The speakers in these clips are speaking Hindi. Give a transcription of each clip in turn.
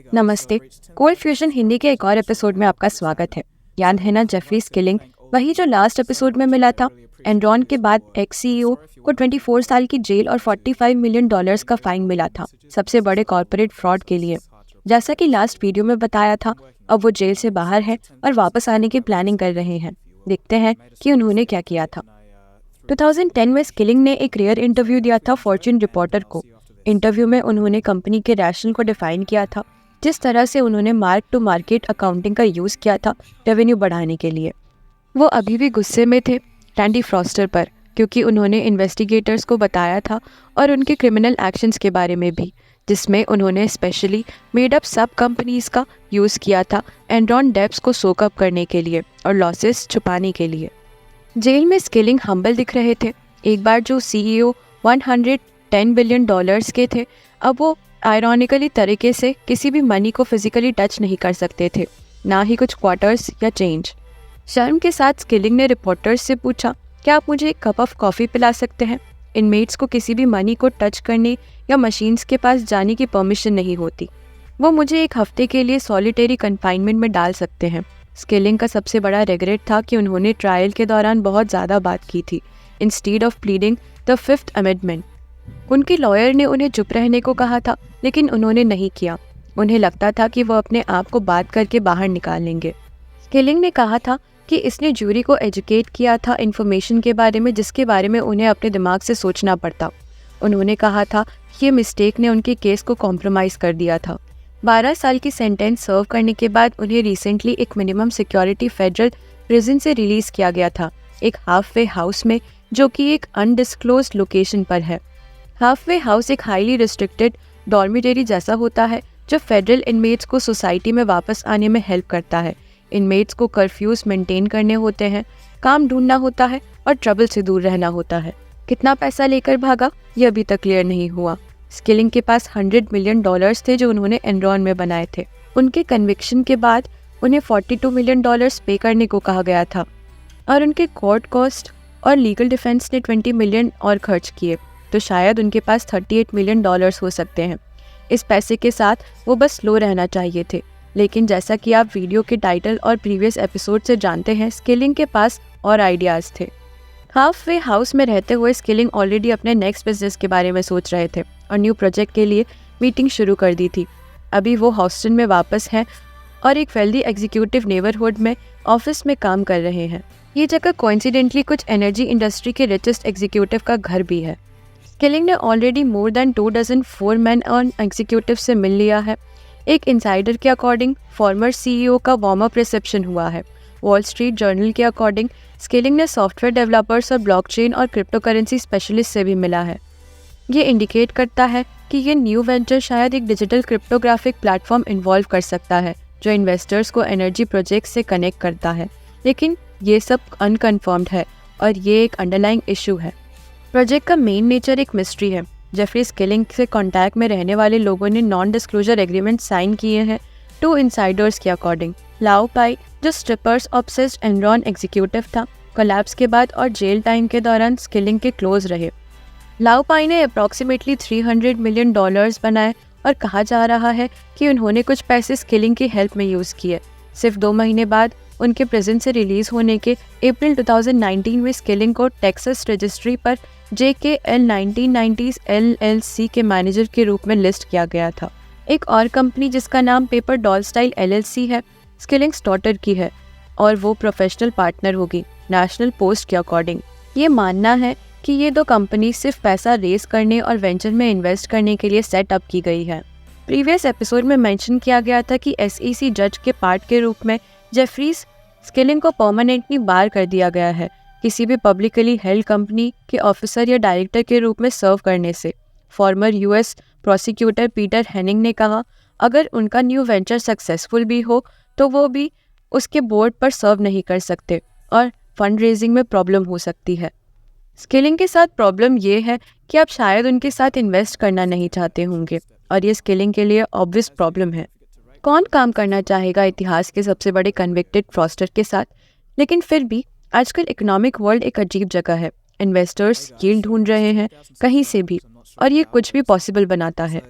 नमस्ते। कोल्ड फ्यूजन हिंदी के एक और एपिसोड में आपका स्वागत है। याद है ना जेफरी स्किलिंग, वही जो लास्ट एपिसोड में मिला था। एनरॉन के बाद एक्स सीईओ को 24 साल की जेल और $45 मिलियन का फाइन मिला था, सबसे बड़े कॉर्पोरेट फ्रॉड के लिए। जैसा कि लास्ट वीडियो में बताया था, अब वो जेल से बाहर है और वापस आने की प्लानिंग कर रहे हैं। देखते हैं कि उन्होंने क्या किया था। 2010 में स्किलिंग ने एक रेयर इंटरव्यू दिया था फॉर्च्यून रिपोर्टर को। इंटरव्यू में उन्होंने कंपनी के रैशनल को डिफाइन किया था, जिस तरह से उन्होंने मार्क टू मार्केट अकाउंटिंग का यूज़ किया था रेवेन्यू बढ़ाने के लिए। वो अभी भी गुस्से में थे टैंडी फ्रॉस्टर पर, क्योंकि उन्होंने इन्वेस्टिगेटर्स को बताया था और उनके क्रिमिनल एक्शंस के बारे में भी, जिसमें उन्होंने स्पेशली मेड अप सब कंपनीज का यूज़ किया था एनरॉन डेब्ट्स को सोक अप करने के लिए और लॉसेस छुपाने के लिए। जेल में स्किलिंग हम्बल दिख रहे थे। एक बार जो सीईओ $110 बिलियन के थे, अब वो आयरॉनिकली तरीके से किसी भी मनी को फिजिकली टच नहीं कर सकते थे, ना ही कुछ क्वार्टर्स या चेंज। शर्म के साथ स्किलिंग ने रिपोर्टर्स से पूछा, क्या आप मुझे एक कप ऑफ कॉफ़ी पिला सकते हैं? इनमेट्स को किसी भी मनी को टच करने या मशीन्स के पास जाने की परमिशन नहीं होती। वो मुझे एक हफ्ते के लिए सॉलिटरी कन्फाइनमेंट में डाल सकते हैं। स्किलिंग का सबसे बड़ा रिग्रेट था कि उन्होंने ट्रायल के दौरान बहुत ज़्यादा बात की थी, instead of pleading the 5th amendment. उनके लॉयर ने उन्हें चुप रहने को कहा था, लेकिन उन्होंने नहीं किया। उन्हें लगता था कि वो अपने आप को बात करके बाहर निकाल लेंगे। स्किलिंग ने कहा था कि इसने जूरी को एजुकेट किया था इन्फॉर्मेशन के बारे में, जिसके बारे में उन्हें अपने दिमाग से सोचना पड़ता। उन्होंने कहा था कि ये मिस्टेक ने उनके केस को कॉम्प्रोमाइज़ कर दिया था। 12 साल की सेंटेंस सर्व करने के बाद उन्हें रिसेंटली एक मिनिमम सिक्योरिटी फेडरल प्रिजन से रिलीज़ किया गया था, एक हाफ वे हाउस में, जो कि एक अनडिस्क्लोज लोकेशन पर है। हाफ वे हाउस एक हाईली रिस्ट्रिक्टेड डॉर्मिटरी जैसा होता है, जो फेडरल इनमेट्स को सोसाइटी में वापस आने में हेल्प करता है। इनमेट्स को कर्फ्यूज मेंटेन करने होते हैं, काम ढूंढना होता है और ट्रबल से दूर रहना होता है। कितना पैसा लेकर भागा, ये अभी तक क्लियर नहीं हुआ। स्किलिंग के पास $100 मिलियन थे जो उन्होंने एनरॉन में बनाए थे। उनके कन्विक्शन के बाद उन्हें $42 मिलियन पे करने को कहा गया था और उनके कोर्ट कॉस्ट और लीगल डिफेंस ने $20 मिलियन और खर्च किए, तो शायद उनके पास $38 मिलियन हो सकते हैं। इस पैसे के साथ वो बस स्लो रहना चाहिए थे, लेकिन जैसा कि आप वीडियो के टाइटल और प्रीवियस एपिसोड से जानते हैं, स्किलिंग के पास और आइडियाज़ थे। हाफ वे हाउस में रहते हुए स्किलिंग ऑलरेडी अपने नेक्स्ट बिजनेस के बारे में सोच रहे थे और न्यू प्रोजेक्ट के लिए मीटिंग शुरू कर दी थी। अभी वो हॉस्टन में वापस हैं और एक वेल्दी एग्जीक्यूटिव नेबरहुड में ऑफिस में काम कर रहे हैं। ये जगह कोइंसिडेंटली कुछ एनर्जी इंडस्ट्री के रिचेस्ट एग्जीक्यूटिव का घर भी है। स्किलिंग ने already more than 2 dozen foreman और एग्जीक्यूटिव से मिल लिया है। एक इनसाइडर के अकॉर्डिंग फॉर्मर सीईओ का वार्म अप रिसेप्शन हुआ है। वॉल स्ट्रीट जर्नल के अकॉर्डिंग स्किलिंग ने सॉफ्टवेयर डेवलपर्स और ब्लॉकचेन और क्रिप्टो करेंसी स्पेशलिस्ट से भी मिला है। ये इंडिकेट करता है कि ये न्यू वेंचर शायद एक डिजिटल क्रिप्टोग्राफिक प्लेटफॉर्म इन्वॉल्व कर सकता है, जो इन्वेस्टर्स को एनर्जी प्रोजेक्ट से कनेक्ट करता है। लेकिन ये सब अनकन्फर्म्ड है और ये एक अंडरलाइंग इशू है। प्रोजेक्ट का मेन नेचर एक मिस्ट्री है। जेफरी स्किलिंग से कॉन्टैक्ट में रहने वाले लोगों ने नॉन डिस्क्लोजर एग्रीमेंट साइन किए हैं। 2 इनसाइडर्स के अकॉर्डिंग लाओ पाई, जो स्ट्रिपर्स ऑब्सेस्ड एनरॉन एग्जीक्यूटिव था, कोलैप्स के बाद और जेल टाइम के दौरान स्किलिंग के क्लोज रहे। लाओ पाई ने अप्रॉक्सीमेटली $300 मिलियन बनाए और कहा जा रहा है कि उन्होंने कुछ पैसे स्किलिंग की हेल्प में यूज़ किए। सिर्फ 2 महीने बाद उनके प्रिजन से रिलीज होने के अप्रैल 2019 में स्किलिंग को टेक्सास रजिस्ट्री पर JKL 1990s LLC के मैनेजर के रूप में लिस्ट किया गया था। एक और कंपनी जिसका नाम पेपर डॉल स्टाइल LLC है, स्किलिंग्स डॉटर की है और वो प्रोफेशनल पार्टनर होगी नेशनल पोस्ट के अकॉर्डिंग। ये मानना है कि ये 2 कंपनी सिर्फ पैसा रेस करने और वेंचर में इन्वेस्ट करने के लिए सेटअप की गई है। प्रीवियस एपिसोड में मेंशन किया गया था कि SEC जज के पार्ट के रूप में जेफरीज स्किलिंग को परमानेंटली बार कर दिया गया है किसी भी पब्लिकली हेल्ड कंपनी के ऑफिसर या डायरेक्टर के रूप में सर्व करने से। Farmer US prosecutor Peter Hanning ने कहा, अगर उनका न्यू वेंचर सक्सेसफुल भी हो तो वो भी उसके बोर्ड पर सर्व नहीं कर सकते और फंड रेजिंग में प्रॉब्लम हो सकती है। स्किलिंग के साथ प्रॉब्लम ये है कि आप शायद उनके साथ इन्वेस्ट करना नहीं चाहते होंगे और ये स्किलिंग के लिए ऑब्वियस प्रॉब्लम है। कौन काम करना चाहेगा इतिहास के सबसे बड़े कन्विक्टेड फ्रॉस्टर के साथ? लेकिन फिर भी आजकल इकोनॉमिक वर्ल्ड एक अजीब जगह है। इन्वेस्टर्स यील्ड ढूंढ रहे हैं कहीं से भी और ये कुछ भी पॉसिबल बनाता है।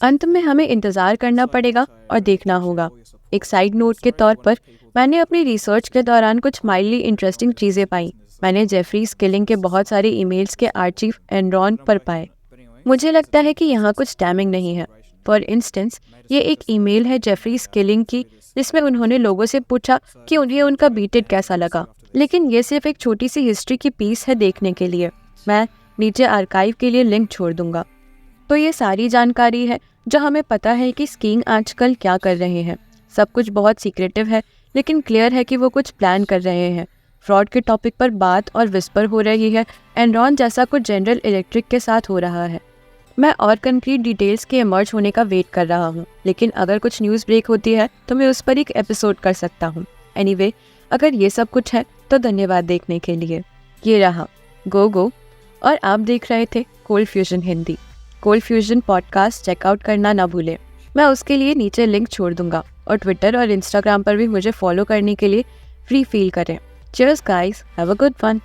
अंत में हमें इंतज़ार करना पड़ेगा और देखना होगा। एक साइड नोट के तौर पर मैंने अपनी रिसर्च के दौरान कुछ माइल्डली इंटरेस्टिंग चीज़ें पाई। मैंने जेफरीज किलिंग के बहुत सारे ईमेल्स के आर्चीव एनरॉन पर पाए। मुझे लगता है कि यहाँ कुछ डैमिंग नहीं है। फॉर इंस्टेंस, ये एक ईमेल है जेफरीज किलिंग की जिसमें उन्होंने लोगों से पूछा कि उन्हें उनका बीटेड कैसा लगा। लेकिन ये सिर्फ एक छोटी सी हिस्ट्री की पीस है देखने के लिए। मैं नीचे आर्काइव के लिए लिंक छोड़ दूंगा। तो ये सारी जानकारी है जो हमें पता है कि स्कीइंग आजकल क्या कर रहे हैं। सब कुछ बहुत सीक्रेटिव है, लेकिन क्लियर है कि वो कुछ प्लान कर रहे हैं। फ्रॉड के टॉपिक पर बात और विस्पर हो रही है। एनरॉन जैसा कुछ जनरल इलेक्ट्रिक के साथ हो रहा है। मैं और कंक्रीट डिटेल्स के इमर्ज होने का वेट कर रहा हूँ, लेकिन अगर कुछ न्यूज़ ब्रेक होती है तो मैं उस पर एक एपिसोड कर सकता हूँ। एनीवे, अगर ये सब कुछ है तो धन्यवाद देखने के लिए। ये रहा गो और आप देख रहे थे cold fusion Hindi. Cold fusion podcast check out करना ना भूलें। मैं उसके लिए नीचे लिंक छोड़ दूंगा और ट्विटर और इंस्टाग्राम पर भी मुझे फॉलो करने के लिए फ्री फील करें। Cheers guys, have a good one.